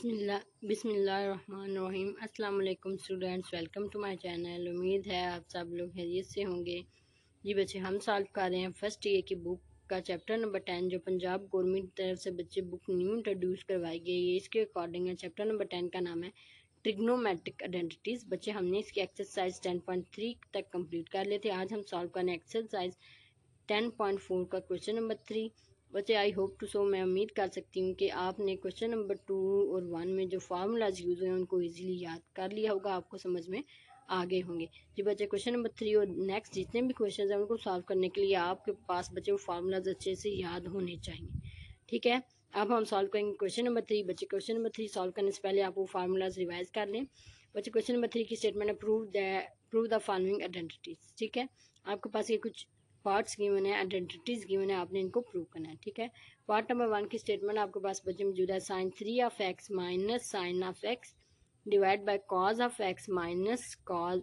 बिस्मिल्लाहिर्रहमानिर्रहीम। अस्सलाम वालेकुम students, welcome to my channel. उम्मीद है आप सब लोग खैरियत से होंगे। जी बच्चे, हम सॉल्व कर रहे हैं फर्स्ट ईयर की बुक का चैप्टर नंबर 10 जो पंजाब गवर्नमेंट की तरफ से बच्चे बुक न्यू इंट्रोड्यूस करवाई गई है। इसके अकॉर्डिंग है चैप्टर नंबर 10 का नाम है ट्रिग्नोमेट्रिक आइडेंटिटीज़। बच्चे, हमने इसकी एक्सरसाइज 10.3 तक कंप्लीट कर लेते। आज हम सॉल्व करने एक्सरसाइज 10.4 का क्वेश्चन नंबर 3। बच्चे, आई होप टू सो, मैं उम्मीद कर सकती हूँ कि आपने क्वेश्चन नंबर 2 और 1 में जो फार्मूलाज यूज़ हुए हैं उनको इजीली याद कर लिया होगा, आपको समझ में आ गए होंगे। जी बच्चे, क्वेश्चन नंबर 3 और नेक्स्ट जितने भी क्वेश्चन हैं उनको सॉल्व करने के लिए आपके पास बच्चे वो फार्मूलाज अच्छे से याद होने चाहिए। ठीक है, अब हम सॉल्व करेंगे क्वेश्चन नंबर 3। बच्चे, क्वेश्चन नंबर 3 सॉल्व करने से पहले आप वो फार्मूलाज रिवाइज कर लें। बच्चे, क्वेश्चन नंबर 3 की स्टेटमेंट है प्रूव द फॉलोइंग आइडेंटिटीज। ठीक है, आपके पास ये कुछ पार्ट्स गिवन है, आइडेंटिटीज गिवन है, आपने इनको प्रूव करना है। ठीक है, पार्ट नंबर 1 की स्टेटमेंट आपके पास बच्चे मौजूद है sine 3 of x minus sine of x divide by cos of x minus cos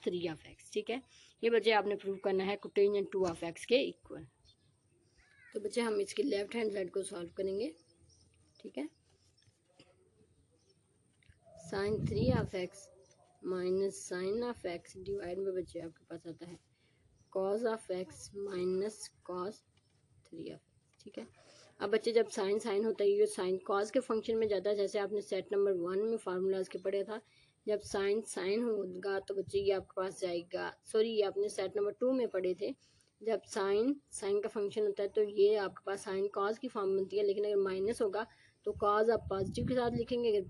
3 of x. ठीक है, ये बच्चे आपने प्रूव करना है कोटेंजेंट 2 ऑफ एक्स के इक्वल। तो बच्चे, हम इसकी लेफ्ट हैंड साइड को सॉल्व करेंगे। ठीक है, sine 3 of x minus sine of x divide में बच्चे आपके पास आता है cos of x minus cos 3 of x. ठीक है, अब बच्चे जब साइन साइन होता है ये साइन कॉज के फंक्शन में जाता है, जैसे आपने सेट नंबर 1 में फार्मूलाज के पढ़ा था। जब साइन साइन होगा तो बच्चे ये आपके पास जाएगा, सॉरी ये आपने सेट नंबर 2 में पढ़े थे। जब साइन साइन का फंक्शन होता है तो ये आपके पास साइन कॉज की फॉर्म बनती है, लेकिन अगर माइनस होगा तो कॉज आप पॉजिटिव के साथ लिखेंगे, अगर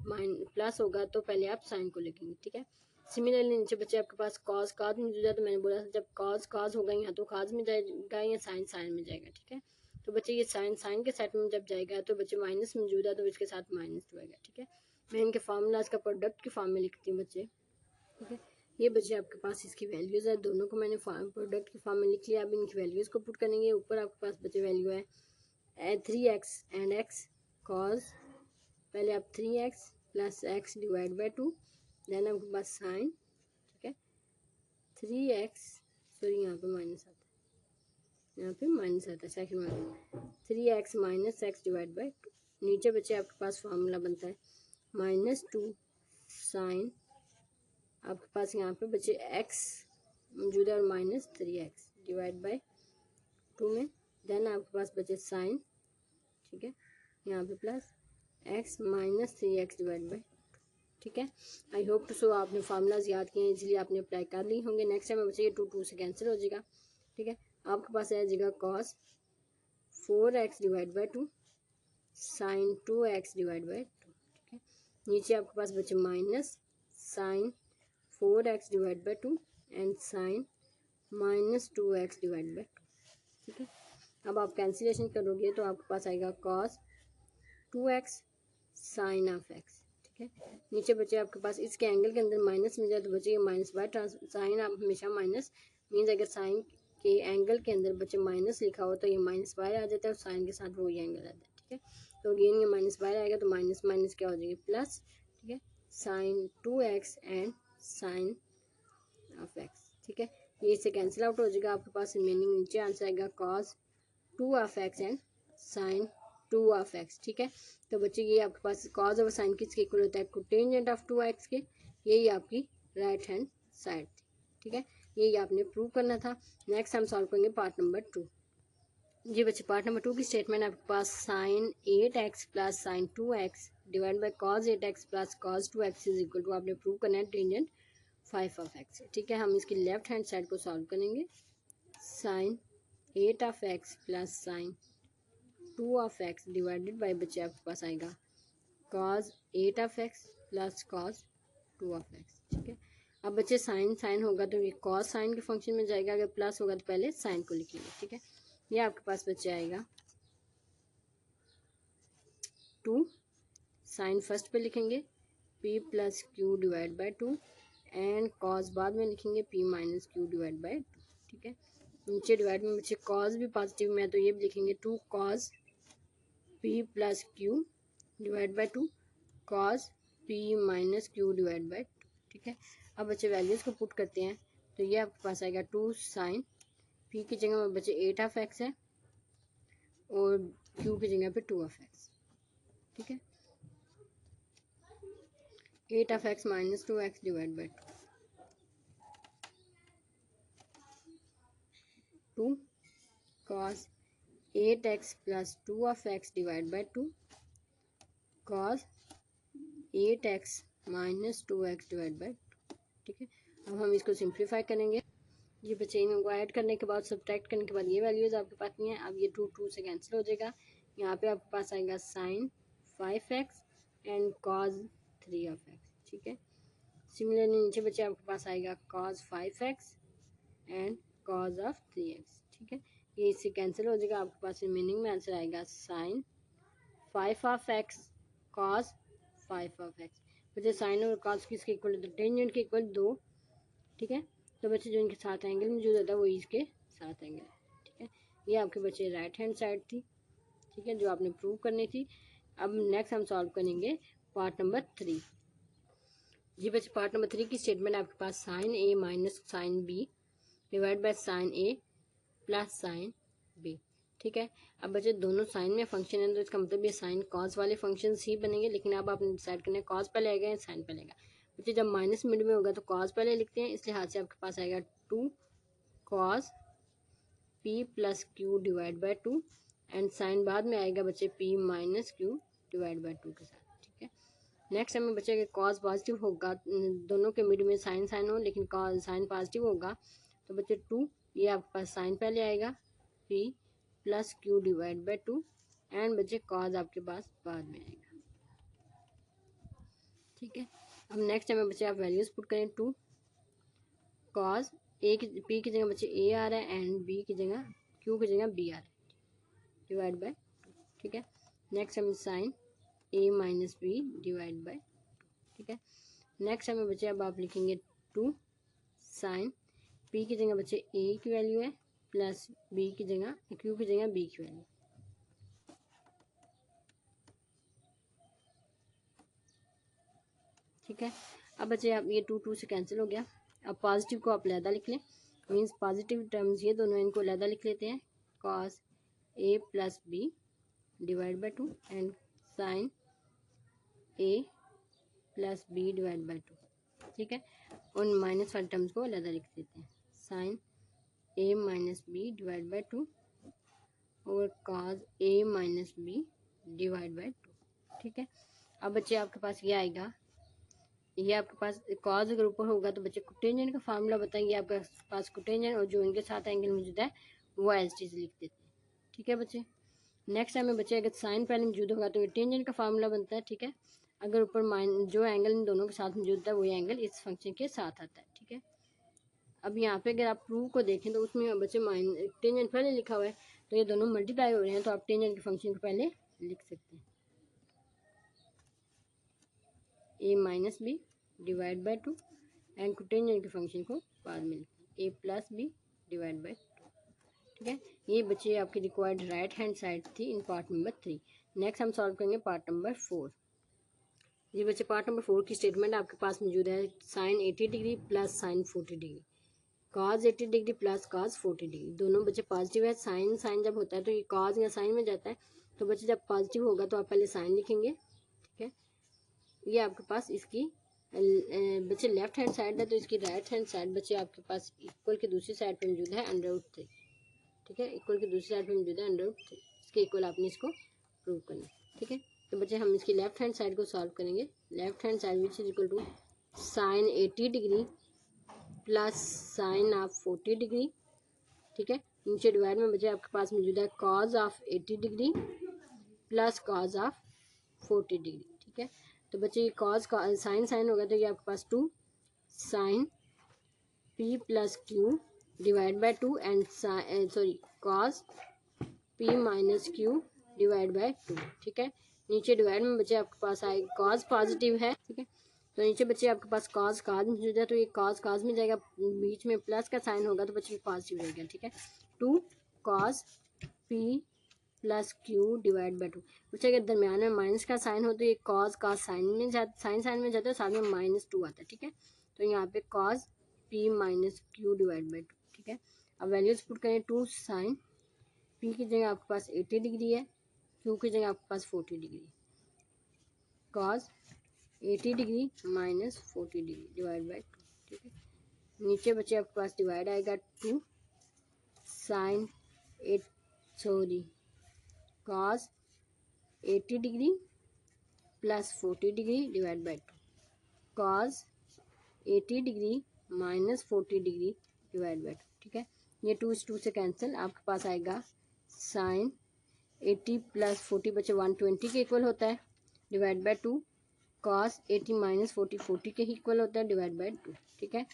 प्लस होगा तो पहले आप साइन को लिखेंगे। ठीक है, सिमिलरली नीचे बच्चे आपके पास कॉज काज मौजूद है, तो मैंने बोला था जब कॉज काज होगा यहाँ तो काज में जाएगा या साइन साइन में जाएगा। ठीक है, तो बच्चे ये साइन साइन के सेट में जब जाएगा तो बच्चे माइनस मौजूद है तो इसके साथ माइनस टू आएगा। ठीक है, मैं इनके फार्मूलाज का प्रोडक्ट की फॉर्म में लिखती हूँ बच्चे। ठीक है, ये बच्चे आपके पास इसकी वैल्यूज़ है, दोनों को मैंने प्रोडक्ट की फॉर्म में लिख लिया। अब इनकी वैल्यूज़ को पुट करेंगे। ऊपर आपके पास बच्चे वैल्यू है 3x एंड x कॉज, पहले आप 3x plus x divide by 2, then आपके पास साइन। ठीक है, 3x, सॉरी यहाँ पे माइनस आता है, यहाँ पे माइनस आता है सेकंड वाले, 3x minus x divide by 2। नीचे बच्चे आपके पास फार्मूला बनता है -2 साइन, आपके पास यहाँ पे बच्चे x मौजूद है और -3x डिवाइड बाई 2 में, देन आपके पास बचे साइन। ठीक है, यहाँ पे plus x minus 3x divide by. ठीक है, आई होप टू सो आपने फार्मूलाज याद किए हैं, इसलिए आपने अप्लाई कर ली होंगे। नेक्स्ट टाइम बच्चे ये 2 से कैंसिल हो जाएगा। ठीक है, आपके पास आ जाएगा cos 4x divide by 2 sine 2x divide by 2। ठीक है, नीचे आपके पास बचे minus sine 4x divide by 2 and sine -2x divide by 2। ठीक है, अब आप कैंसिलेशन करोगे तो आपके पास आएगा cos 2x sign of x। ठीक है, नीचे बचे आपके पास इसके एंगल के अंदर माइनस मिल जाए तो बचे माइनस बाय साइन, आप हमेशा माइनस मीन्स अगर साइन के एंगल के अंदर बचे माइनस लिखा हो तो ये माइनस बाय आ जाता है और साइन के साथ वो ये एंगल आता है। ठीक है, तो अगेन ये माइनस बाय आएगा तो माइनस माइनस क्या हो जाएगा प्लस। ठीक है, sine 2x and sine of x। ठीक है, ये इससे कैंसिल आउट हो जाएगा, आपके पास रिमेनिंग नीचे आंसर आएगा cos 2 of x and sine 2 of x। ठीक है, तो बच्चे ये आपके पास कॉज और साइन किसके इक्वल होता है कोटेंजेंट ऑफ 2x के, यही आपकी राइट हैंड साइड थी। ठीक है, यही आपने प्रूव करना था। नेक्स्ट हम सॉल्व करेंगे पार्ट नंबर 2। जी बच्चे, पार्ट नंबर 2 की स्टेटमेंट आपके पास sine 8x plus sine 2x divide by cos 8x plus cos 2x is equal to, आपने प्रूव करना है टेंजेंट 5 ऑफ x। ठीक है, हम इसकी लेफ्ट हैंड साइड को सॉल्व करेंगे। Sine 8 of x plus sine 2 of x divided by बच्चे आपके पास आएगा cos 8 of x plus cos 2 of x। ठीक है, अब बच्चे साइन साइन होगा तो ये कॉज साइन के फंक्शन में जाएगा, अगर प्लस होगा तो पहले साइन को लिखेंगे। ठीक है, ये आपके पास बच्चे आएगा 2 साइन फर्स्ट पे लिखेंगे p plus q divide by 2 and cause बाद में लिखेंगे p minus q divide by 2। ठीक है, नीचे डिवाइड में बच्चे कॉज भी पॉजिटिव में है तो ये भी लिखेंगे 2 cause p plus q divide by 2 cause p minus q divide by 2। ठीक है, अब बच्चे वैल्यूज़ को पुट करते हैं तो ये आपके पास आएगा 2 साइन p की जगह में बच्चे 8 ऑफ x है और q की जगह पे 2 ऑफ x। ठीक है, 8 of x minus 2x divided by 2 cos 8x plus 2 of x divided by 2 cos 8x minus 2x divide by 2। ठीक है, अब हम इसको सिंप्लीफाई करेंगे। ये बच्चे इनको ऐड करने के बाद सब्ट्रैक्ट करने के बाद ये वैल्यूज आपके पास नहीं है। अब ये 2 से कैंसिल हो जाएगा। यहाँ पे आपके पास आएगा sine 5x and cos 3 of x। ठीक है, सिमिलरली नीचे बच्चे आपके पास आएगा cause 5x and cause of 3x। ठीक है, ये इससे कैंसिल हो जाएगा। आपके पास रिमेनिंग में आंसर आएगा sine 5 of x cos 5 of x। बच्चे साइन और कॉस किसके इक्वल होता है? टेंजेंट के इक्वल 2। ठीक है, तो बच्चे जो इनके साथ एंगल मौजूद होता है वो इसके साथ एंगल। ठीक है, ये आपके बच्चे राइट हैंड साइड थी। ठीक है, जो आपने प्रूव करनी थी। अब नेक्स्ट हम सॉल्व करेंगे पार्ट नंबर 3। जी बच्चे पार्ट नंबर 3 की स्टेटमेंट आपके पास sine A minus sine B divide by sine A plus sine B. ठीक है, अब बच्चे दोनों साइन में फंक्शन है तो इसका मतलब ये साइन कॉस वाले फंक्शन ही बनेंगे। लेकिन अब आपने डिसाइड करना है कॉस पहले आएगा या साइन पहले आएगा। बच्चे जब माइनस मिड में होगा तो कॉस पहले लिखते हैं, इस लिहाज से आपके पास आएगा 2 cos p plus q divide by 2 and sine बाद में आएगा बच्चे p minus q divide by 2 के साथ। ठीक है, नेक्स्ट हमें बच्चे के कॉस पॉजिटिव होगा, दोनों के मिड में साइन साइन हो लेकिन कॉस साइन पॉजिटिव होगा तो बच्चे 2 ये आपके पास साइन पहले आएगा P plus q divide by 2 and बच्चे कॉज आपके पास बाद में आएगा। ठीक है, अब नेक्स्ट हमें बच्चे आप वैल्यूज पुट करें 2 कॉज ए की पी की जगह बच्चे ए आ रहा है एंड बी की जगह क्यू की जगह बी आ रहा है डिवाइड बाई 2। ठीक है, नेक्स्ट हमें sine A minus B divide by 2। ठीक है, नेक्स्ट हमें बच्चे अब आप लिखेंगे 2 साइन पी की जगह बच्चे ए की वैल्यू है प्लस बी की जगह क्यू की जगह बी की वैल्यू। ठीक है, अब बच्चे आप ये 2 से कैंसिल हो गया। अब पॉजिटिव को आप अलहदा लिख लें, मीन्स पॉजिटिव टर्म्स ये दोनों इनको अलहदा लिख लेते हैं cos a plus B divide by 2 and sine A plus B divide by 2। ठीक है, उन माइनस वाले टर्म्स को अलहदा लिख देते हैं sine A minus B divide by 2 और cos a minus B divide by 2। ठीक है, अब बच्चे आपके पास ये आएगा, ये आपके पास कॉज अगर ऊपर होगा तो बच्चे कोटेंजेंट का फार्मूला बताएंगे आपके पास कोटेंजेंट और जो इनके साथ एंगल मौजूद है वो एज इट इज लिख देते हैं। ठीक है बच्चे, नेक्स्ट हमें बच्चे अगर साइन पहले मौजूद होगा तो ये टेंजेंट का फार्मूला बनता है। ठीक है, अगर ऊपर जो एंगल इन दोनों के साथ मौजूद है वही एंगल इस फंक्शन के साथ आता है। ठीक है, अब यहाँ पे अगर आप प्रूफ को देखें तो उसमें बच्चे टेंजेंट पहले लिखा हुआ है तो ये दोनों मल्टीप्लाई हो रहे हैं तो आप टेंजेंट के फंक्शन को पहले लिख सकते हैं A minus B divide by 2 and cotangent के फंक्शन को बाद में लिखें A plus B divide by 2। ठीक है, ये बच्चे आपकी रिक्वायर्ड राइट हैंड साइड थी इन पार्ट नंबर 3। नेक्स्ट हम सॉल्व करेंगे पार्ट नंबर 4। ये बच्चे पार्ट नंबर 4 की स्टेटमेंट आपके पास मौजूद है sine 80 degree plus sine 40 degree cos 80 degree plus cos 40 degree. दोनों बच्चे पॉजिटिव है, साइन साइन जब होता है तो ये कॉज या साइन में जाता है तो बच्चे जब पॉजिटिव होगा तो आप पहले साइन लिखेंगे। ठीक है, ये आपके पास इसकी बच्चे लेफ्ट हैंड साइड है तो इसकी राइट हैंड साइड बच्चे आपके पास इक्वल की दूसरी साइड पे मौजूद है √3। ठीक है, इक्वल की दूसरी साइड पे मौजूद है √3, इसके इक्वल आपने इसको प्रूव करना है। ठीक है, तो बच्चे हम इसकी लेफ्ट हैंड साइड को सॉल्व करेंगे। Left hand side which is equal to sine 80 degree plus sine of 40 degree. ठीक है, नीचे डिवाइड में बच्चे आपके पास मौजूद है cos of 80 degree plus cos of 40 degree. ठीक है, तो बच्चे ये कॉज का साइन साइन होगा तो ये आपके पास 2 sine p plus q divide by 2 and sorry cos p minus q divide by 2। ठीक है, नीचे डिवाइड में बच्चे आपके पास आए कॉज पॉजिटिव है। ठीक है, तो नीचे बच्चे आपके पास कॉज मौजूद है तो ये कॉज में जाएगा, बीच में प्लस का साइन होगा तो बच्चे पॉजिटिव रहेगा। ठीक है, 2 cause P plus q divide by 2। बच्चे अगर दरमियान में माइनस का साइन हो तो ये कॉज का साइन में साइन में जाता है, साथ में -2 आता है। ठीक है, तो यहाँ पे cause p minus q divide by 2। ठीक है, अब वैल्यूज पुट करें 2 साइन पी की जगह आपके पास 80 डिग्री है, क्यू की जगह आपके पास 40 degree, cos 80 degree minus 40 degree divide by 2, ठीक है। नीचे बच्चे आपके पास डिवाइड आएगा 2 sine cos 80 degree plus 40 degree divide by 2, cos 80 degree minus 40 degree divide by 2, ठीक है। ये 2 से 2 से कैंसिल, आपके पास आएगा साइन 80 प्लस 40 बचे 120 के इक्वल होता है डिवाइड बाई 2, कॉस 80 माइनस 40 40 के इक्वल होता है डिवाइड बाई 2, ठीक है।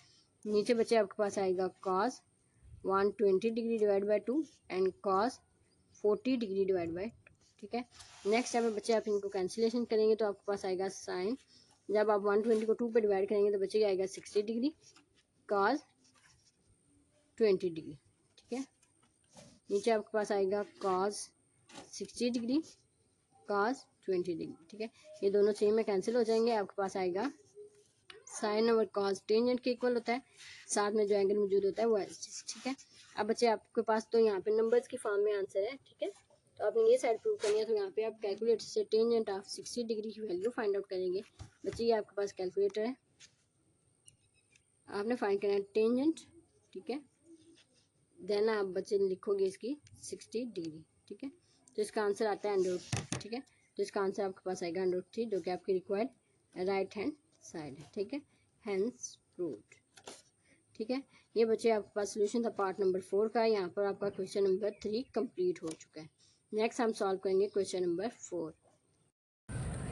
नीचे बचे आपके पास आएगा cos 120 degree divide by 2 and cos 40 degree divide by 2, ठीक है। नेक्स्ट टाइम बच्चे आप इनको कैंसिलेशन करेंगे तो आपके पास आएगा साइन, जब आप 120 को 2 पे डिवाइड करेंगे तो बचेगा आएगा 60 डिग्री कॉस 20 डिग्री, ठीक है। नीचे आपके पास आएगा कॉस 60 डिग्री कॉस 20 डिग्री, ठीक है। ये दोनों सेम में कैंसिल हो जाएंगे, आपके पास आएगा साइन और कॉस टेंजेंट के इक्वल होता है, साथ में जो एंगल मौजूद होता है वो एस, ठीक है। अब बच्चे आपके पास तो यहाँ पे नंबर्स की फॉर्म में आंसर है, ठीक है। तो आपने ये साइड प्रूव करनी है, तो यहाँ पे आप कैलकुलेटर से टेंजेंट ऑफ 60 डिग्री की वैल्यू फाइंड आउट करेंगे। बच्चे ये आपके पास कैलकुलेटर है, आपने फाइंड करना है टेंजेंट, ठीक है। देन आप बच्चे लिखोगे इसकी 60 डिग्री, ठीक है। तो इसका आंसर आता है √3, ठीक है। तो इसका आंसर आपके पास आएगा √3, जो कि आपकी रिक्वायर्ड राइट हैंड साइड है, ठीक है। हैंस प्रूव्ड, ठीक है। ये बच्चे आपके पास सोल्यूशन था पार्ट नंबर 4 का। यहाँ पर आपका क्वेश्चन नंबर 3 कंप्लीट हो चुका है। नेक्स्ट हम सॉल्व करेंगे क्वेश्चन नंबर 4।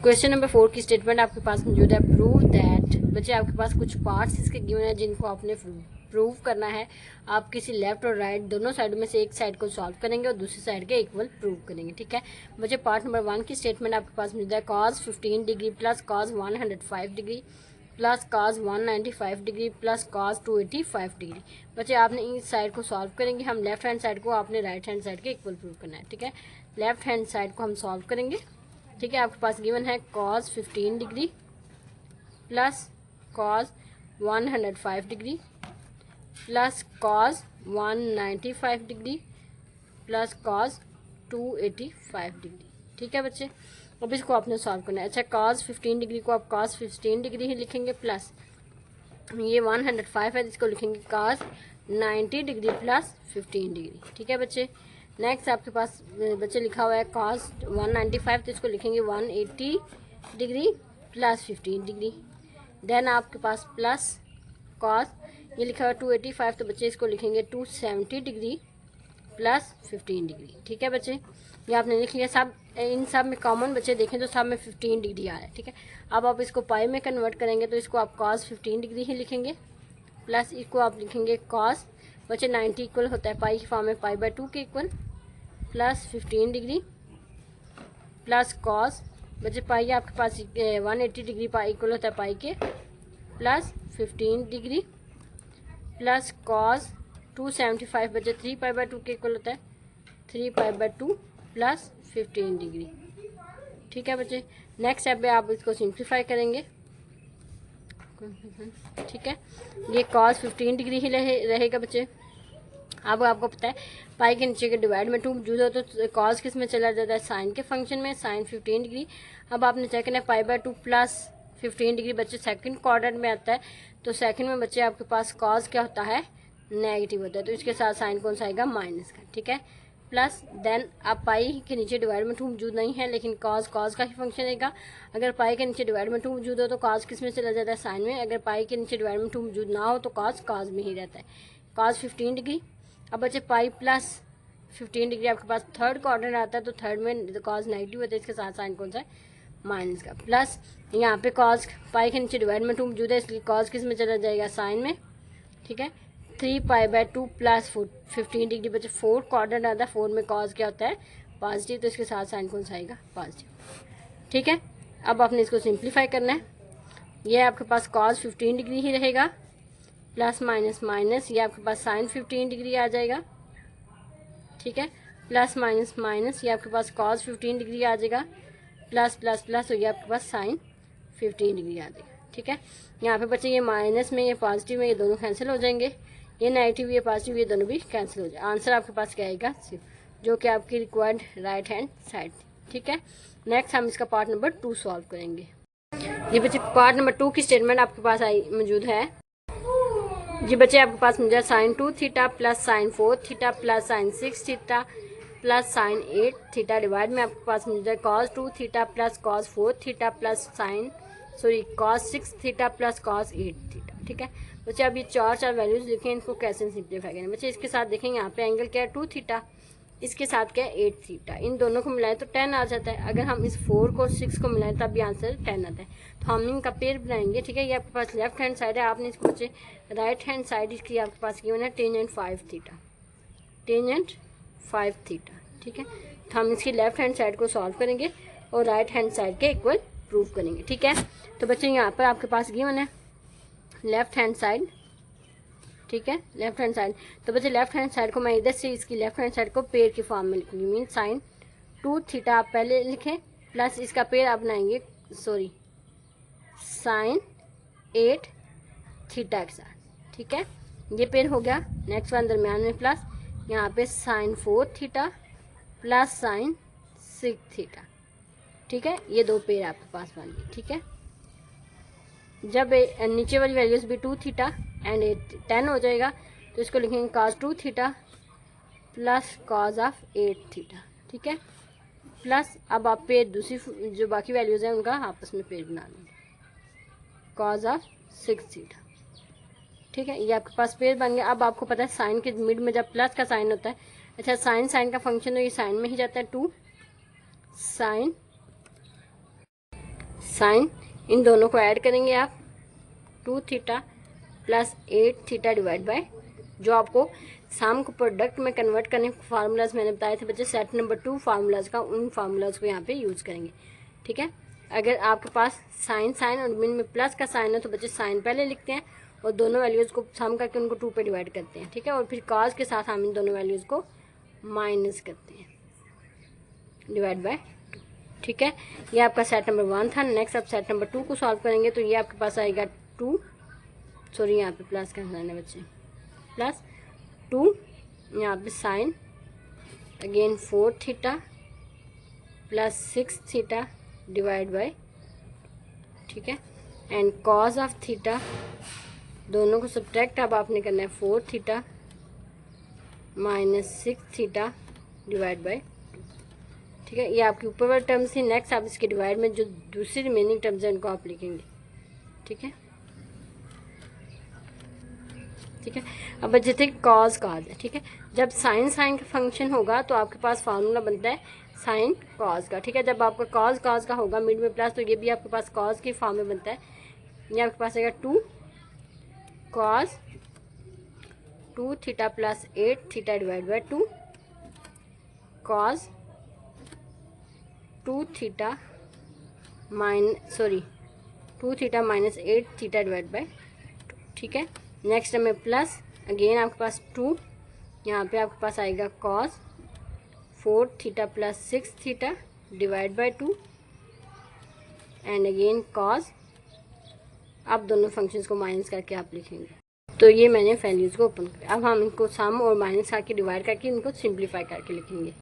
क्वेश्चन नंबर 4 की स्टेटमेंट आपके पास मौजूद है, प्रूव दैट। बच्चे आपके पास कुछ पार्ट्स इसके गिवन है जिनको आपने प्रूव करना है। आप किसी लेफ्ट और राइट दोनों साइड में से एक साइड को सॉल्व करेंगे और दूसरी साइड के इक्वल प्रूव करेंगे, ठीक है। बच्चे पार्ट नंबर 1 की स्टेटमेंट आपके पास मौजूद है, cos 15 degree plus cos 105 degree plus cos 195 degree plus cos 285 degree. बच्चे आपने इस साइड को सॉल्व करेंगे, हम लेफ्ट हैंड साइड को, आपने राइट हैंड साइड के इक्वल प्रूव करना है, ठीक है। लेफ्ट हैंड साइड को हम सॉल्व करेंगे, ठीक है। आपके पास गिवन है cos 15 degree plus cos 105 degree plus cos 195 degree plus cos 285 degree, ठीक है बच्चे। अब इसको आपने सॉल्व करना है। अच्छा, कॉस 15 डिग्री को आप कॉस 15 डिग्री ही लिखेंगे, प्लस ये 105 है जिसको लिखेंगे कॉस 90 डिग्री प्लस 15 डिग्री, ठीक है बच्चे। नेक्स्ट आपके पास बच्चे लिखा हुआ है कॉस 195, तो इसको लिखेंगे 180 डिग्री प्लस 15 डिग्री। देन आपके पास प्लस कॉस, ये लिखा हुआ है 285, तो बच्चे इसको लिखेंगे 270 डिग्री प्लस 15 डिग्री, ठीक है बच्चे। ये आपने लिख लिया। सब इन सब में कॉमन बच्चे देखें तो सब में 15 डिग्री आ रहा है, ठीक है। अब आप इसको पाई में कन्वर्ट करेंगे तो इसको आप कॉस 15 डिग्री ही लिखेंगे, प्लस इसको आप लिखेंगे कॉस, बच्चे 90 इक्वल होता है पाई की फॉर्म में पाई बाय 2 के equal, plus 15 degree plus cos, बच्चे पाई आपके पास 180 डिग्री पाई इक्वल होता है पाई के, प्लस 15 डिग्री प्लस कॉस 275 बच्चे 3 पाई बाय 2 के इक्वल होता है 3 पाई बाय 2 प्लस 15 डिग्री, ठीक है बच्चे। नेक्स्ट स्टेप में आप इसको सिंप्लीफाई करेंगे, ठीक है। ये कॉस 15 डिग्री ही रहेगा बच्चे। अब आपको पता है पाई के नीचे के डिवाइड में 2 मौजूद हो तो कॉस किस में चला जाता है, साइन के फंक्शन में, साइन 15 डिग्री। अब आपने चेक करना है पाई बाय 2 प्लस 15 डिग्री बच्चे सेकंड क्वाड्रेंट में आता है, तो सेकंड में बच्चे आपके पास कॉस क्या होता है, नेगेटिव होता है, तो इसके साथ साइन कौन सा आएगा, माइनस का, ठीक है। प्लस देन अब पाई के नीचे डिवाइड में 2 मौजूद नहीं है, लेकिन कॉस का ही फंक्शन रहेगा। अगर पाई के नीचे डिवाइड में 2 मौजूद हो तो कॉस किस में चला जाता है, साइन में। अगर पाई के नीचे डिवाइड में 2 मौजूद ना हो तो कॉस में ही रहता है, कॉस 15 डिग्री। अब बच्चे पाई प्लस 15 डिग्री आपके पास थर्ड क्वाड्रेंट आता है, तो थर्ड में कॉस नेगेटिव होता है, इसके साथ साइन कौन सा है, माइनस का। प्लस यहाँ पे कॉस पाई के नीचे डिवाइड में 2 मौजूद है, इसलिए कॉस किस में चला जाएगा, साइन में, ठीक है। 3 पाई बाय 2 प्लस 15 डिग्री बच्चे 4 क्वाड्रेंट आता है, 4 में कॉस क्या होता है, पॉजिटिव, तो इसके साथ साइन कौन सा आएगा, पॉजिटिव, ठीक है। अब आपने इसको सिंप्लीफाई करना है। ये आपके पास कॉस 15 डिग्री ही रहेगा, प्लस माइनस माइनस, ये आपके पास साइन 15 डिग्री आ जाएगा, ठीक है। प्लस माइनस माइनस, ये आपके पास कॉस 15 डिग्री आ जाएगा, प्लस प्लस प्लस, तो ये आपके पास साइन 15 डिग्री आ जाएगा, ठीक है। यहाँ पे बच्चे ये माइनस में ये पॉजिटिव में ये दोनों कैंसिल हो जाएंगे, ये नेगेटिव ये पॉजिटिव ये दोनों भी कैंसिल हो जाए। आंसर आपके पास क्या आएगा, जो कि आपकी रिक्वायर्ड राइट हैंड साइड, ठीक है। नेक्स्ट हम इसका पार्ट नंबर 2 सॉल्व करेंगे। जी बच्चे पार्ट नंबर 2 की स्टेटमेंट आपके पास आई मौजूद है। जी बच्चे आपके पास मुझे sine 2 theta plus sine 4 theta plus sine 6 theta plus sine 8 theta divide में आपके पास मुझे cos 2 theta plus cos 4 theta plus cos 6 theta plus cos 8 theta. ठीक है बच्चे, अब ये चार वैल्यूज लिखें, इनको कैसे सिंप्लीफाई करें। बच्चे इसके साथ देखेंगे यहाँ पे एंगल क्या है 2 थीटा, इसके साथ क्या है 8 थीटा, इन दोनों को मिलाएं तो 10 आ जाता है। अगर हम इस 4 को 6 को मिलाएं तब भी आंसर 10 आता है। तो हम इनका पेयर बनाएंगे। ठीक है, ये आपके पास लेफ्ट हैंड साइड है, आपने इसको बच्चे राइट हैंड साइड इसकी आपके पास गिवन है टेंजेंट 5 थीटा, टेंजेंट 5 थीटा। ठीक है, तो हम इसकी लेफ्ट हैंड साइड को सॉल्व करेंगे और राइट हैंड साइड के इक्वल प्रूव करेंगे। ठीक है, तो बच्चे यहाँ पर आपके पास गिवन है लेफ्ट हैंड साइड। ठीक है, लेफ्ट हैंड साइड, तो बच्चे लेफ्ट हैंड साइड को मैं इधर से इसकी लेफ्ट हैंड साइड को पेयर की फॉर्म में लिखूंगी। मीन साइन 2 थीटा आप पहले लिखें प्लस इसका पेयर आप बनाएंगे साइन 8 थीटा के साथ। ठीक है, ये पेयर हो गया। नेक्स्ट वन दरम्यान में प्लस यहाँ पे sine 4 theta plus sine 6 theta. ठीक है, ये दो पेयर आपके पास बन गए। ठीक है, जब नीचे वाली वैल्यूज भी 2 थीटा एंड 10 हो जाएगा तो इसको लिखेंगे cos 2 theta plus cos of 8 theta. ठीक है, प्लस अब आप पेयर दूसरी जो बाकी वैल्यूज हैं उनका आपस में पेयर बना लेंगे cos ऑफ 6 थीटा। ठीक है, ये आपके पास पेयर बन गया। अब आपको पता है साइन के मिड में जब प्लस का साइन होता है, अच्छा साइन का फंक्शन तो ये साइन में ही जाता है 2 साइन इन दोनों को ऐड करेंगे आप 2 theta plus 8 theta divide bye जो आपको साम को प्रोडक्ट में कन्वर्ट करने के फार्मूलाज मैंने बताए थे बच्चे सेट नंबर 2 फार्मूलाज का, उन फार्मूलाज को यहाँ पे यूज़ करेंगे। ठीक है, अगर आपके पास साइन और मिन में प्लस का साइन है तो बच्चे साइन पहले लिखते हैं और दोनों वैल्यूज़ को सम करके उनको 2 पे डिवाइड करते हैं। ठीक है, और फिर कॉस के साथ हम इन दोनों वैल्यूज़ को माइनस करते हैं डिवाइड बाय 2। ठीक है, ये आपका सेट नंबर 1 था। नेक्स्ट आप सेट नंबर 2 को सॉल्व करेंगे तो ये आपके पास आएगा यहाँ पे प्लस का साइन है बच्चे, प्लस 2 यहाँ पे sine again 4 theta plus 6 theta divide by. ठीक है, एंड कॉस ऑफ थीटा, दोनों को सब्ट्रैक्ट अब आपने करना है 4 theta minus 6 theta divide by 2। ठीक है, ये आपकी ऊपर वाले टर्म्स थी। नेक्स्ट आप इसके डिवाइड में जो दूसरी रिमेनिंग टर्म्स हैं उनको आप लिखेंगे। ठीक है, ठीक है, अब बच्चे थे कॉज है। ठीक है, जब साइन का फंक्शन होगा तो आपके पास फार्मूला बनता है साइन कॉज का। ठीक है, जब आपका कॉज का होगा मिड में प्लस तो ये भी आपके पास कॉज की फॉर्म में बनता है। ये आपके पास आएगा 2 cos 2 theta plus 8 theta divide by 2 cos 2 theta 2 theta minus 8 theta divide by 2। ठीक है, नेक्स्ट में प्लस अगेन आपके पास 2, यहाँ पे आपके पास आएगा cos 4 theta plus 6 theta divide by 2 and again cos. अब दोनों फंक्शंस को माइनस करके आप लिखेंगे। तो ये मैंने वैल्यूज़ को ओपन किया। अब हम इनको सम और माइनस करके डिवाइड करके इनको सिंप्लीफाई करके लिखेंगे।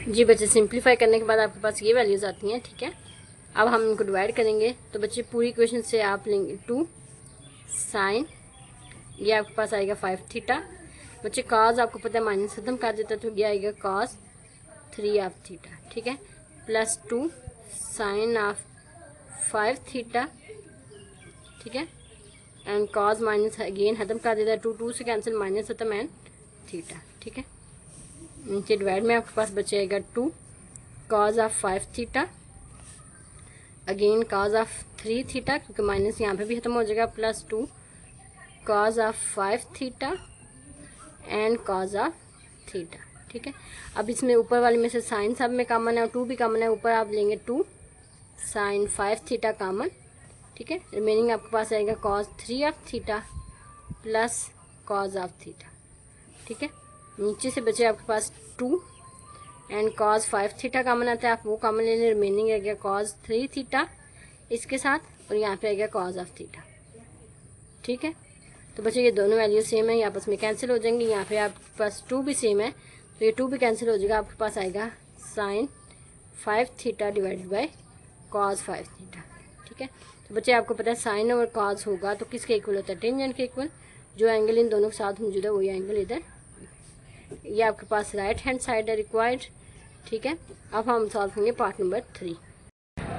जी बच्चे, सिंप्लीफाई करने के बाद आपके पास ये वैल्यूज़ आती हैं। ठीक है, अब हम इनको डिवाइड करेंगे तो बच्चे पूरी इक्वेशन से आप लेंगे 2 साइन, ये आपके पास आएगा 5 थीटा। बच्चे कॉस आपको पता है माइनस खत्म कर देता है तो ये आएगा कॉस 3 ऑफ थीटा। ठीक है, प्लस 2 साइन ऑफ 5 थीटा। ठीक है, एंड कॉस माइनस अगेन खत्म कर देता है 2 से कैंसिल माइनस खत्म एंड थीटा। ठीक है, नीचे डिवाइड में आपके पास बचेगा 2 cos of 5 theta again cos of 3 theta क्योंकि माइनस यहाँ पे भी खत्म हो जाएगा, plus 2 cos of 5 theta and cos of theta. ठीक है, अब इसमें ऊपर वाले में से साइन सब में कॉमन है और 2 भी कॉमन है, ऊपर आप लेंगे 2 साइन 5 थीटा कॉमन। ठीक है, रिमेनिंग आपके पास आएगा cos 3 of theta plus cos of theta. ठीक है, नीचे से बचे आपके पास 2 एंड कॉस 5 थीटा कॉमन आता है, आप वो कॉमन ले लें, रिमेनिंग आ गया कॉस 3 थीटा इसके साथ और यहाँ पे आ गया कॉस ऑफ थीटा। ठीक है, तो बच्चे ये दोनों वैल्यू सेम है, ये आपस में कैंसिल हो जाएंगे। यहाँ पे आपके पास 2 भी सेम है तो ये 2 भी कैंसिल हो जाएगा, आपके पास आएगा sine 5 theta divided by cos 5 theta. ठीक है। तो बच्चे आपको पता है साइन और कॉज होगा तो किसके इक्वल होता है, टेंजेंट के इक्वल। जो एंगल इन दोनों के साथ मौजूद है वही एंगल इधर, ये आपके पास राइट हैंड साइड है रिक्वायर्ड। ठीक है, अब हम सॉल्व करेंगे पार्ट नंबर 3।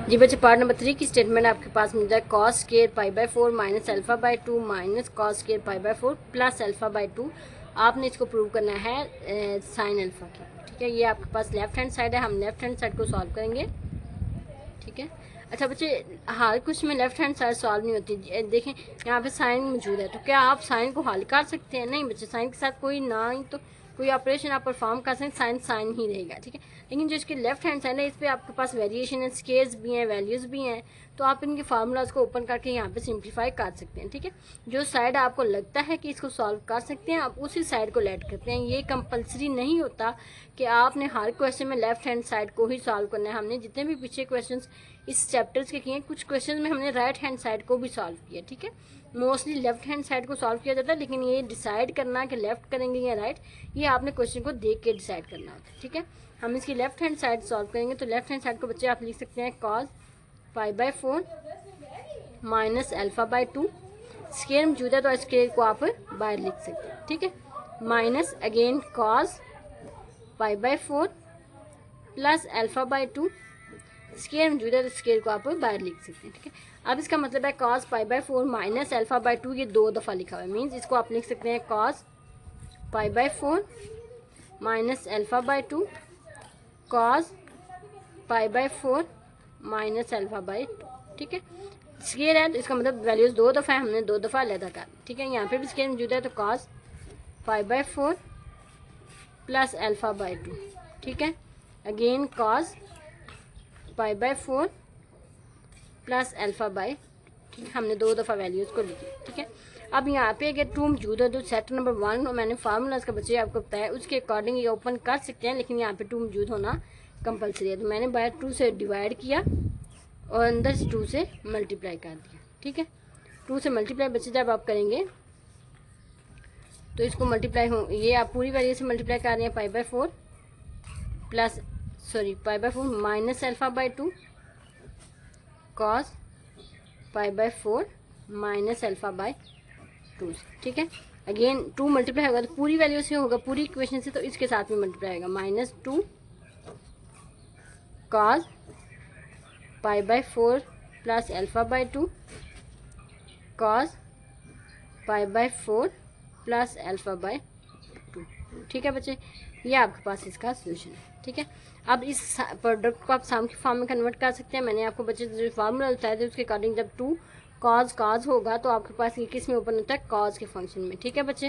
जी बच्चे पार्ट नंबर 3 की स्टेटमेंट आपके पास मिलता है cos square pi by 4 minus alpha by 2 minus cos square pi by 4 plus alpha by 2। आपने इसको प्रूव करना है साइन अल्फा की। ठीक है, ये आपके पास लेफ्ट हैंड साइड है, हम लेफ्ट हैंड साइड को सॉल्व करेंगे। ठीक है, अच्छा बच्चे हर कुछ में लेफ्ट हैंड साइड सॉल्व नहीं होती। देखें यहाँ पे साइन मौजूद है, तो क्या आप साइन को हल कर सकते हैं? नहीं बच्चे, साइन के साथ कोई ना ही तो कोई ऑपरेशन आप परफॉर्म कर सकते हैं, साइन साइन ही रहेगा। ठीक है, लेकिन जो इसके लेफ्ट हैंड साइड है इस पर आपके पास वेरिएशन है, स्केल्स भी हैं, वैल्यूज़ भी हैं, तो आप इनके फार्मूलाज को ओपन करके यहाँ पे सिंप्लीफाई कर सकते हैं। ठीक है, जो साइड आपको लगता है कि इसको सॉल्व कर सकते हैं आप उसी साइड को लेट करते हैं। ये कंपलसरी नहीं होता कि आपने हर क्वेश्चन में लेफ्ट हैंड साइड को ही सॉल्व करना है। हमने जितने भी पीछे क्वेश्चन इस चैप्टर्स के किए हैं, कुछ क्वेश्चन में हमने राइट हैंड साइड को भी सॉल्व किया। ठीक है, मोस्टली लेफ्ट हैंड साइड को सॉल्व किया जाता है, लेकिन ये डिसाइड करना कि लेफ्ट करेंगे या राइट, ये आपने क्वेश्चन को देख के डिसाइड करना होता है। ठीक है, हम इसकी लेफ्ट हैंड साइड सॉल्व करेंगे, तो लेफ्ट हैंड साइड को बच्चे आप लिख सकते हैं cos pi by 4 minus alpha by 2। Square मौजूद है तो स्केयर को आप बाहर लिख सकते हैं। ठीक है, minus again cos pi by 4 plus alpha by 2। Square मौजूद है तो स्केयर को आप बाहर लिख सकते हैं। ठीक है, अब इसका मतलब है cos pi by 4 minus alpha by 2, ये 2 दफ़ा लिखा हुआ है, मीन्स इसको आप लिख सकते हैं cos pi by 4 minus alpha by 2 cos pi by 4 minus alpha by 2। ठीक है, स्केयर है तो इसका मतलब वैल्यूज 2 दफ़ा है, हमने 2 दफ़ा अलग कर। ठीक है, यहाँ पे भी स्केयर मौजूद है तो cos pi by 4 plus alpha by 2। ठीक है, again cos pi by 4 plus alpha by, ठीक है, हमने 2 दफ़ा वैल्यूज़ को लिखी। ठीक है, अब यहाँ पे अगर 2 मौजूद है तो सेट नंबर 1 और मैंने फार्मूलाज का बच्चे आपको बताया उसके अकॉर्डिंग ये ओपन कर सकते हैं, लेकिन यहाँ पे 2 मौजूद होना कंपलसरी है। तो मैंने बाय 2 से डिवाइड किया और अंदर से 2 से मल्टीप्लाई कर दिया। ठीक है, 2 से मल्टीप्लाई बच्चे जब आप करेंगे तो इसको मल्टीप्लाई हो, ये आप पूरी वैल्यू से मल्टीप्लाई कर रहे हैं पाई by 4 plus pi by 4 minus alpha by 2 cos pi by 4 minus alpha by 2। ठीक है, अगेन 2 मल्टीप्लाई होगा तो पूरी वैल्यू से होगा, पूरी इक्वेशन से, तो इसके साथ में मल्टीप्लाई होगा minus 2 cos pi by 4 plus alpha by 2 cos pi by 4 plus alpha by 2। ठीक है बच्चे, ये आपके पास इसका सोल्यूशन है। ठीक है, अब इस प्रोडक्ट को आप सम की फॉर्म में कन्वर्ट कर सकते हैं। मैंने आपको बच्चे जो फार्मूला बताया था उसके अकॉर्डिंग जब 2 कॉज होगा तो आपके पास ये किस में ओपन होता है, कॉज के फंक्शन में। ठीक है बच्चे,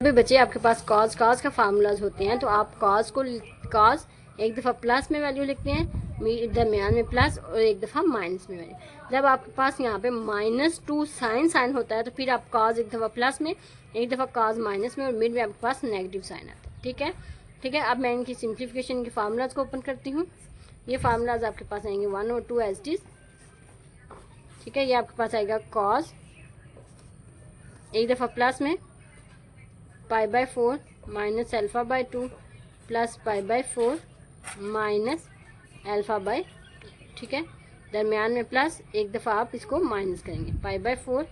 अभी बच्चे आपके पास कॉज का फार्मूलाज होते हैं, तो आप कॉज एक दफ़ा प्लस में वैल्यू लिखते हैं, दरमियान में प्लस और एक दफ़ा माइनस में वैल्यू। जब आपके पास यहाँ पे -2 साइन होता है तो फिर आप कॉज एक दफ़ा प्लस में, एक दफ़ा कॉज माइनस में और मिड में आपके पास नेगेटिव साइन आता है। ठीक है, ठीक है, अब मैं इनकी सिंप्लीफिकेशन के फार्मूलाज को ओपन करती हूँ। ये फार्मूलाज आपके पास आएंगे 1 और 2 एज इट इज। ठीक है, ये आपके पास आएगा कॉस एक दफ़ा प्लस में पाई by 4 minus alpha by 2 plus pi by 4 minus alpha by. ठीक है, दरमियान में प्लस, एक दफ़ा आप इसको माइनस करेंगे, पाई by 4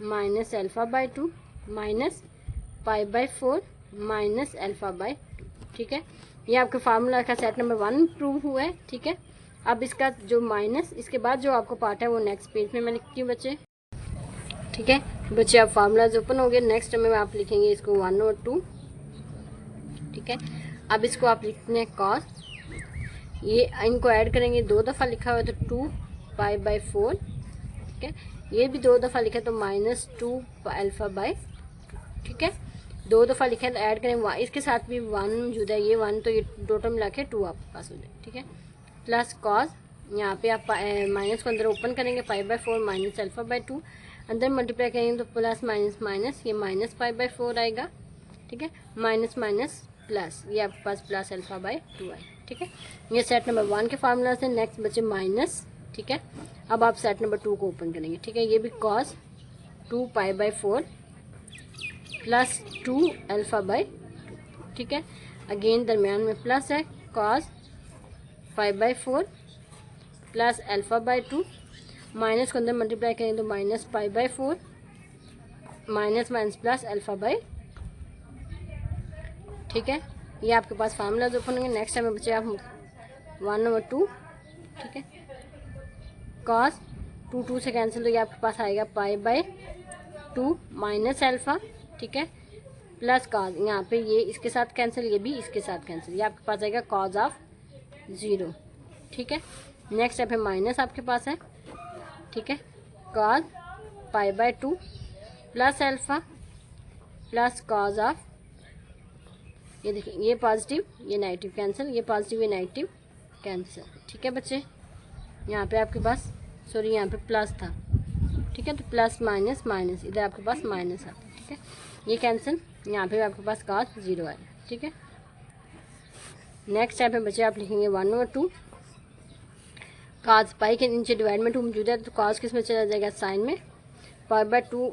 minus alpha by 2 minus pi by 4 minus alpha by 2। ठीक है, ये आपके फार्मूला का सेट नंबर 1 प्रूव हुआ है। ठीक है, अब इसका जो माइनस इसके बाद जो आपको पार्ट है वो नेक्स्ट पेज में मैं लिखती हूँ बच्चे। ठीक है बच्चे, अब फार्मूलाज ओपन हो गए, नेक्स्ट में आप लिखेंगे इसको 1 और 2। ठीक है, अब इसको आप लिखते हैं कॉस, ये इनको ऐड करेंगे, 2 दफ़ा लिखा हुआ है तो 2 पाई बाय 4। ठीक है, ये भी 2 दफ़ा लिखा है तो -2 अल्फा बाय। ठीक है, 2 दफ़ा लिखा है तो ऐड करें, इसके साथ भी 1 मौजूद है, ये 1 तो ये टोटल मिला के 2 आपके पास हो जाए। ठीक है, प्लस कॉस, यहाँ पे आप माइनस को अंदर ओपन करेंगे, पाई बाय 4 माइनस अल्फा बाय 2, अंदर मल्टीप्लाई करेंगे तो प्लस माइनस माइनस, ये माइनस पाई बाय 4 आएगा। ठीक है, माइनस माइनस प्लस, ये आपके पास प्लस अल्फा बाय 2 आएगा। ठीक है, ये सेट नंबर 1 के फार्मूला से। नेक्स्ट बच्चे माइनस। ठीक है, अब आप सेट नंबर 2 को ओपन करेंगे। ठीक है, ये भी cos 2 pi by 4 plus 2 alpha by 2। ठीक है, अगेन दरमियान में प्लस है, cos 5 by 4 plus alpha by 2। Minus को अंदर मल्टीप्लाई करेंगे तो minus pi by 4 minus minus plus alpha by, ठीक है। ये आपके पास फार्मूलाज ओपन होंगे। नेक्स्ट टाइम बच्चे आप 1/2, ठीक है, कॉस 2 से कैंसिल, तो ये आपके पास आएगा पाई बाय 2 माइनस अल्फा, ठीक है, प्लस कॉस, यहाँ पे ये इसके साथ कैंसिल, ये भी इसके साथ कैंसिल, ये आपके पास आएगा कॉस ऑफ 0, ठीक है। नेक्स्ट स्टेप है माइनस आपके पास है, ठीक है, cos pi by 2 plus alpha plus cos of, ये देखिए ये पॉजिटिव ये नेगेटिव कैंसिल, ये पॉजिटिव ये नेगेटिव कैंसिल, ठीक है बच्चे। यहाँ पे आपके पास सॉरी यहाँ पे प्लस था, ठीक है, तो प्लस माइनस माइनस, इधर आपके पास माइनस आता है, ठीक है, ये कैंसिल, यहाँ पे आपके पास कॉस 0 आया, ठीक है। नेक्स्ट स्टेप है बच्चे आप लिखेंगे 1/2, कॉस पाई के नीचे डिवाइड में 2 मौजूद है, तो कॉस किस में चला जाएगा, साइन में, पाई बाय 2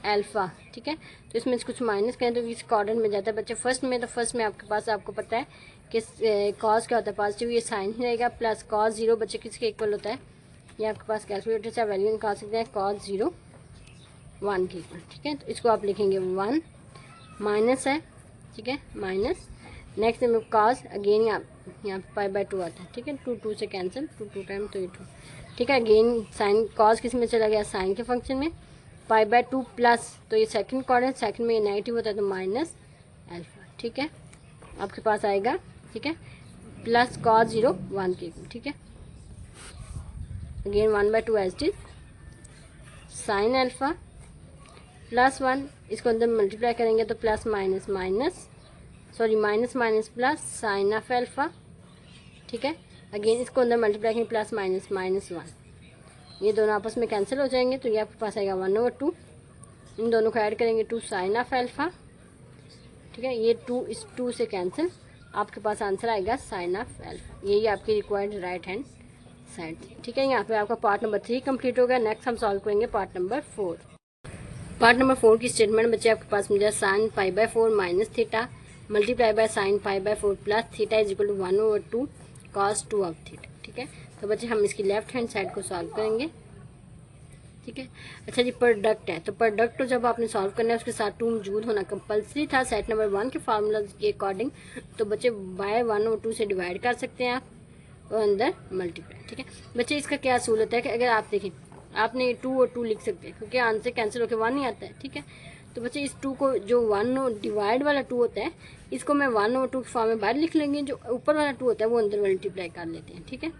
अल्फा, ठीक है, तो इसमें कुछ माइनस करें तो इस क्वाड्रेंट में जाता है बच्चे फर्स्ट में, तो फर्स्ट में आपके पास आपको पता है कि कॉस क्या होता है, पॉजिटिव, ये साइन ही रहेगा, प्लस कॉस 0 बच्चे किसके इक्वल होता है, ये आपके पास कैलकुलेटर से वैल्यू निकाल सकते हैं, कॉस 0 1 के इक्वल, ठीक है, तो इसको आप लिखेंगे 1 माइनस है, ठीक है, माइनस, नेक्स्ट में कॉस अगेन यहाँ पे पाई बाय 2 आता है, ठीक है, 2 से कैंसिल, 2 टाइम तो ये 2, ठीक है, अगेन साइन कॉस किस में चला गया, साइन के फंक्शन में, पाई बाय 2 प्लस, तो ये सेकंड क्वाड्रेंट, सेकंड में ये नेगेटिव होता है तो माइनस अल्फा, ठीक है, आपके पास आएगा, ठीक है, प्लस कॉस 0 1 के, ठीक है, again 1/2 as it is, sine alpha plus 1, इसको अंदर मल्टीप्लाई करेंगे तो plus minus minus, sorry minus minus plus sine of alpha, ठीक है, अगेन इसको अंदर मल्टीप्लाई करेंगे प्लस माइनस माइनस 1, ये दोनों आपस में कैंसिल हो जाएंगे, तो ये आपके पास आएगा 1/2, इन दोनों को ऐड करेंगे 2 साइन ऑफ अल्फा, ठीक है, ये 2 इस 2 से कैंसिल, आपके पास आंसर आएगा साइन ऑफ अल्फा, यही आपकी रिक्वायर्ड राइट हैंड साइड, ठीक है। यहाँ पे आपका पार्ट नंबर 3 कंप्लीट होगा। नेक्स्ट हम सॉल्व करेंगे पार्ट नंबर 4। पार्ट नंबर 4 की स्टेटमेंट बच्चे आपके पास मुझे sine pi by 4 minus theta multiply by sine pi by 4 plus theta is equal to 1/2 cos 2 of theta, ठीक है। तो बच्चे हम इसकी लेफ्ट हैंड साइड को सॉल्व करेंगे, ठीक है। अच्छा जी, प्रोडक्ट है, तो प्रोडक्ट तो जब आपने सॉल्व करना है उसके साथ 2 मौजूद होना कंपलसरी था सेट नंबर 1 के फार्मूला के अकॉर्डिंग, तो बच्चे बाय 1/2 से डिवाइड कर सकते हैं आप और अंदर मल्टीप्लाई, ठीक है। बच्चे इसका क्या सूलत है कि अगर आप देखें आपने 2 और 2 लिख सकते हैं क्योंकि आंसर कैंसिल होकर 1 ही आता है, ठीक है। तो बच्चे इस 2 को जो 1 डिवाइड वाला 2 होता है इसको मैं 1/2 के फॉर्म में बाहर लिख लेंगे, जो ऊपर वाला 2 होता है वो अंदर मल्टीप्लाई कर लेते हैं, ठीक है।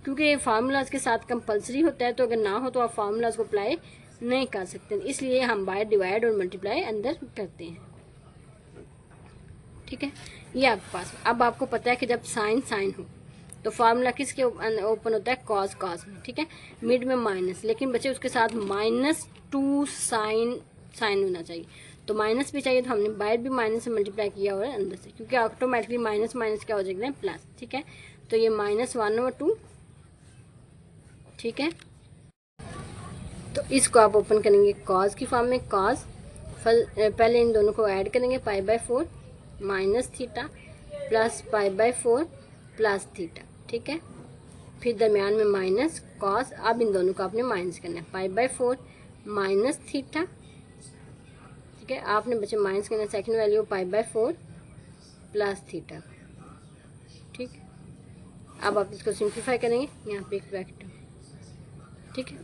क्योंकि ये फार्मूलाज के साथ कंपलसरी होता है, तो अगर ना हो तो आप फार्मूलाज को अप्लाई नहीं कर सकते, इसलिए हम बाय डिवाइड और मल्टीप्लाई अंदर करते हैं, ठीक है। ये आपके पास अब आपको पता है कि जब साइन साइन हो तो फार्मूला किसके ओपन होता है, कॉस कॉस में, ठीक है, मिड में माइनस, लेकिन बच्चे उसके साथ -2 साइन साइन होना चाहिए, तो माइनस भी चाहिए, तो हमने बाहर भी माइनस से मल्टीप्लाई किया हुआ है अंदर से, क्योंकि ऑटोमेटिकली माइनस माइनस क्या हो जाएगा प्लस, ठीक है। तो ये -1/2, ठीक है। तो इसको आप ओपन करेंगे कॉस की फॉर्म में, कॉस पहले इन दोनों को ऐड करेंगे पाई by 4 minus theta plus pi by 4 plus theta, ठीक है। फिर दरमियान में माइनस कॉस, अब इन दोनों को आपने माइनस करना है, पाई बाय 4 माइनस थीटा, ठीक है। आपने बच्चे माइनस करना है second value pi by 4 plus theta, ठीक है। अब आप इसको सिंप्लीफाई करेंगे, यहाँ पे एक ब्रैकेट, ठीक है,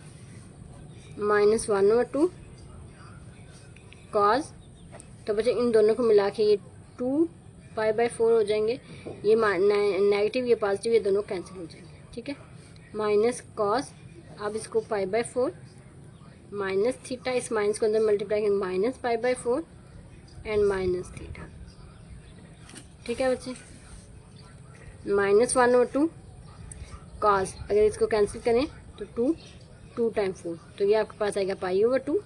-1/2 कॉस, तो बच्चे इन दोनों को मिला के ये 2 पाई बाय 4 हो जाएंगे, ये नेगेटिव ये पॉजिटिव ये दोनों कैंसिल हो जाएंगे, ठीक है, माइनस कॉस, अब इसको पाई बाय 4 माइनस थीटा, इस माइनस को अंदर मल्टीप्लाई करेंगे minus pi by 4 and minus theta, ठीक है बच्चे, -1/2 कॉस, अगर इसको कैंसिल करें तो 2 टाइम 4, तो ये आपके पास आएगा पाई/2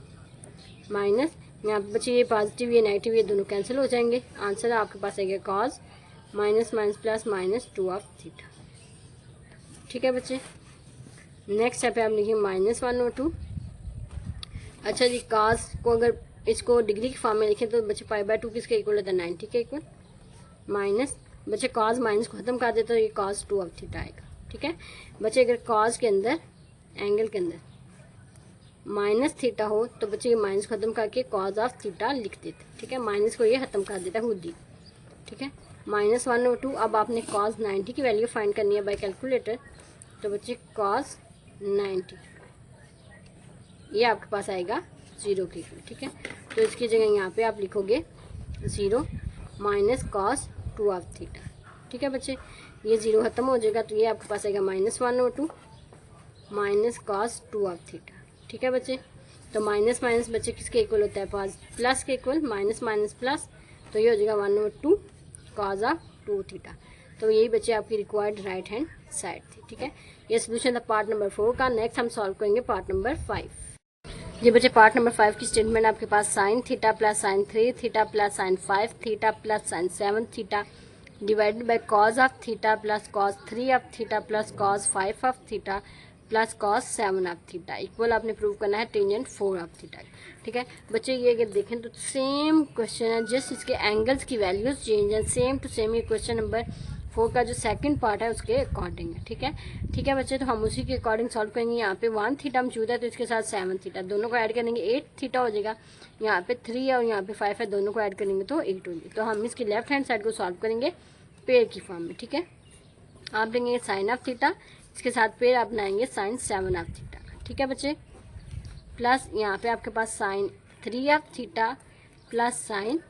माइनस, यहाँ पे बच्चे ये पॉजिटिव ये नेगेटिव ये दोनों कैंसिल हो जाएंगे, आंसर आपके पास आएगा cos minus minus plus -2 of theta, ठीक है बच्चे। नेक्स्ट स्टेप है आप लिखिए -1/2। अच्छा जी, कॉस को अगर इसको डिग्री के फॉर्म में लिखें तो बच्चे पाई बाय 2 किसके इक्वल होता है, 90 के इक्वल, माइनस बच्चे कॉस माइनस को खत्म कर देते तो ये कॉस 2 ऑफ थीटा आएगा, ठीक है। बच्चे अगर कॉस के अंदर एंगल के अंदर माइनस थीटा हो तो बच्चे ये माइनस खत्म करके कॉज ऑफ थीटा लिख देते, ठीक है। माइनस को ये खत्म कर देता है खुद ही, ठीक है। -1/2। अब आपने कॉज 90 की वैल्यू फाइंड करनी है बाय कैलकुलेटर। तो बच्चे कॉज 90 ये आपके पास आएगा 0 के इक्वल, ठीक है। तो इसकी जगह यहाँ पे आप लिखोगे 0 माइनस कॉस 2 ऑफ थीटा, ठीक है बच्चे। ये 0 खत्म हो जाएगा तो ये आपके पास आएगा -1/2 माइनस कॉस 2 ऑफ थीटा, ठीक है बच्चे। तो माइनस माइनस बच्चे किसके इक्वल होता है, प्लस के इक्वल, माइनस माइनस प्लस, तो ये हो जाएगा 1/2 कॉज ऑफ 2 थीटा। तो यही बच्चे आपकी रिक्वायर्ड राइट हैंड साइड थी, ठीक है। ये सोल्यूशन था पार्ट नंबर 4 का। नेक्स्ट हम सॉल्व करेंगे पार्ट नंबर 5। ये बच्चे पार्ट नंबर 5 की स्टेटमेंट आपके पास sine theta plus sine 3 theta plus sine 5 theta plus sine 7 theta divided by cos of theta plus cos 3 of theta plus cos 5 of theta plus cos 7 of theta equal आपने prove करना है tangent 4 of theta, ठीक है बच्चे। ये अगर देखें तो सेम क्वेश्चन है, जस्ट इसके एंगल्स की वैल्यूज चेंज है, सेम टू सेम। ये क्वेश्चन नंबर 4 का जो सेकंड पार्ट है उसके अकॉर्डिंग है, ठीक है बच्चे। तो हम उसी के अकॉर्डिंग सॉल्व करेंगे। यहाँ पे 1 थीटा मौजूद है तो इसके साथ 7 थीटा, दोनों को ऐड करेंगे 8 थीटा हो जाएगा। यहाँ पे 3 है और यहाँ पे 5 है, दोनों को ऐड करेंगे तो 8 हो जाएगी। तो हम इसकी लेफ्ट हैंड साइड को सॉल्व करेंगे पेयर की फॉर्म में, ठीक है। आप लेंगे साइन ऑफ थीटा, इसके साथ पेयर आप बनाएंगे साइन 7 ऑफ थीटा का, ठीक है बच्चे। प्लस यहाँ पे आपके पास sine 3 of theta plus sine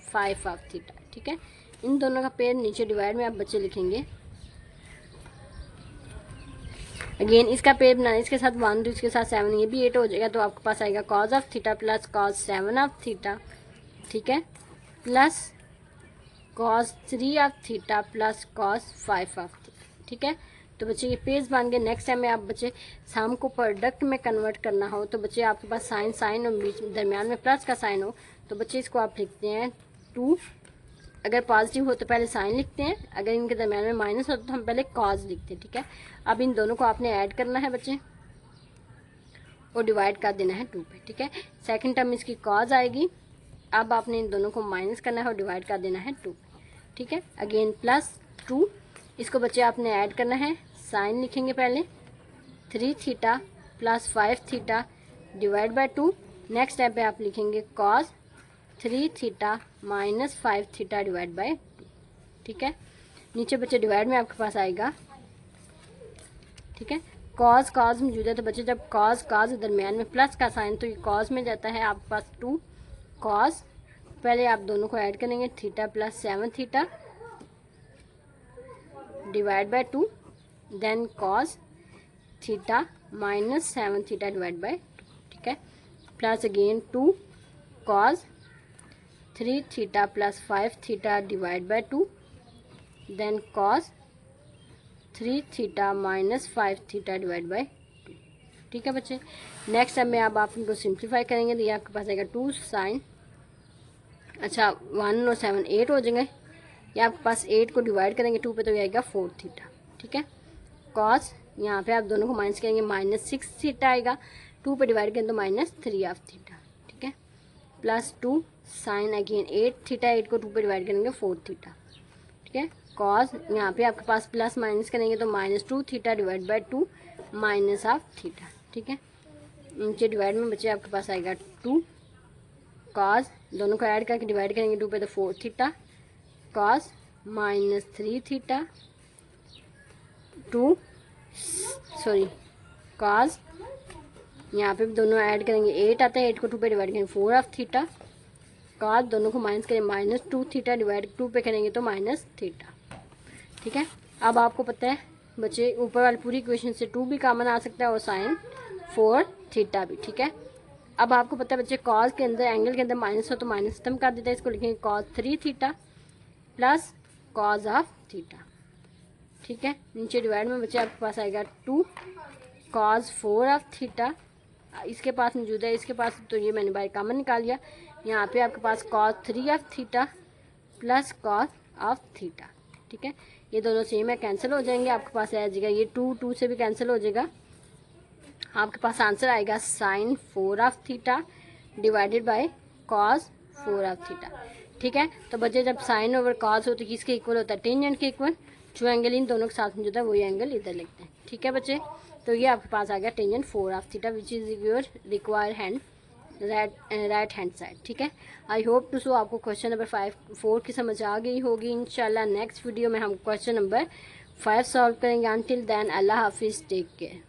5 of theta, ठीक है। इन दोनों का पेयर नीचे डिवाइड में आप बच्चे लिखेंगे। अगेन इसका पेयर बनाए, इसके साथ 1 तो इसके साथ 7, ये भी 8 हो जाएगा। तो आपके पास आएगा cause of theta plus cause 7 of theta, ठीक है, plus cos 3 of theta plus cos 5 of theta, ठीक है। तो बच्चे ये पेज बन गए। नेक्स्ट टाइम में आप बच्चे सम को प्रोडक्ट में कन्वर्ट करना हो तो बच्चे आपके पास साइन साइन और बीच दरमियान में प्लस का साइन हो तो बच्चे इसको आप लिखते हैं 2। अगर पॉजिटिव हो तो पहले साइन लिखते हैं, अगर इनके दरमियान में माइनस हो तो हम पहले कॉज लिखते हैं, ठीक है। अब इन दोनों को आपने ऐड करना है बच्चे और डिवाइड कर देना है 2 पे, ठीक है। सेकेंड टर्म इसकी कॉज आएगी। अब आपने इन दोनों को माइनस करना है और डिवाइड कर देना है 2 पे, ठीक है। अगेन प्लस 2, इसको बच्चे आपने ऐड करना है, साइन लिखेंगे पहले 3 theta plus 5 theta divide by 2। Next step पे आप लिखेंगे cause 3 theta minus 5 theta divide by 2, ठीक है। नीचे बच्चे डिवाइड में आपके पास आएगा, ठीक है। कॉज कॉज मौजूद है तो बच्चे जब कॉज कॉज दरमियान में प्लस का साइन तो ये कॉज में जाता है आपके पास 2 कॉज। पहले आप दोनों को ऐड करेंगे theta plus 7 theta divide by 2, then cos theta minus 7 theta divide by 2, ठीक है। Plus again 2 cos 3 theta plus 5 theta divide by 2, then cos 3 theta minus 5 theta divide by 2, ठीक है बच्चे। नेक्स्ट टाइम में अब आप इनको सिंप्लीफाई करेंगे तो ये आपके पास आएगा 2 साइन, अच्छा 1 और 7 8 हो जाएंगे। ये आपके पास 8 को डिवाइड करेंगे 2 पे तो ये आएगा 4 थीटा, ठीक है। कॉस यहाँ पे आप दोनों को माइनस करेंगे -6 थीटा आएगा, 2 पे डिवाइड करें तो -3 ऑफ थीटा, ठीक है। प्लस 2 साइन अगेन 8 थीटा, 8 को 2 पे डिवाइड करेंगे 4 थीटा, ठीक है। कॉस यहाँ पे आपके पास प्लस माइनस करेंगे तो -2 theta divide by 2 minus of theta, ठीक है। नीचे डिवाइड में बच्चे आपके पास आएगा 2 कॉस, दोनों को ऐड करके डिवाइड करेंगे 2 पे तो 4 theta cos -3 theta 2 sorry cos, यहाँ पे भी दोनों ऐड करेंगे 8 आता है, 8 को 2 पे डिवाइड करेंगे 4 ऑफ थीटा कॉस, दोनों को माइनस करेंगे -2 थीटा डिवाइड 2 पे करेंगे तो माइनस थीटा, ठीक है। अब आपको पता है बच्चे ऊपर वाली पूरी इक्वेशन से 2 भी कॉमन आ सकता है और साइन 4 थीटा भी, ठीक है। अब आपको पता है बच्चे कॉस के अंदर एंगल के अंदर माइनस हो तो माइनस खत्म कर देता है, इसको लिखेंगे cos 3 theta plus cos of theta, ठीक है। नीचे डिवाइड में बच्चे आपके पास आएगा 2 कॉज 4 ऑफ थीटा, इसके पास मौजूद है, इसके पास तो ये मैंने बाय कॉमन निकाल लिया। यहाँ पे आपके पास cos 3 of theta plus cos of theta, ठीक है। ये दोनों सेम है, कैंसिल हो जाएंगे, आपके पास आ जाएगा ये 2 से भी कैंसिल हो जाएगा। आपके पास आंसर आएगा sine 4 of theta divided by cos 4 of theta, ठीक है। तो बच्चे जब साइन ओवर कॉज हो तो किसके इक्वल होता है, टेंजेंट के इक्वल। जो एंगल इन दोनों के साथ मौजूद है वही एंगल इधर लिखते हैं, ठीक है बच्चे। तो ये आपके पास आ गया tangent 4 of theta which is your required hand right hand side. ठीक है, आई होप टू सो आपको क्वेश्चन नंबर 4 की समझ आ गई होगी। इंशाल्लाह नेक्स्ट वीडियो में हम क्वेश्चन नंबर 5 सॉल्व करेंगे। अंटिल देन अल्लाह हाफिज़, टेक केयर।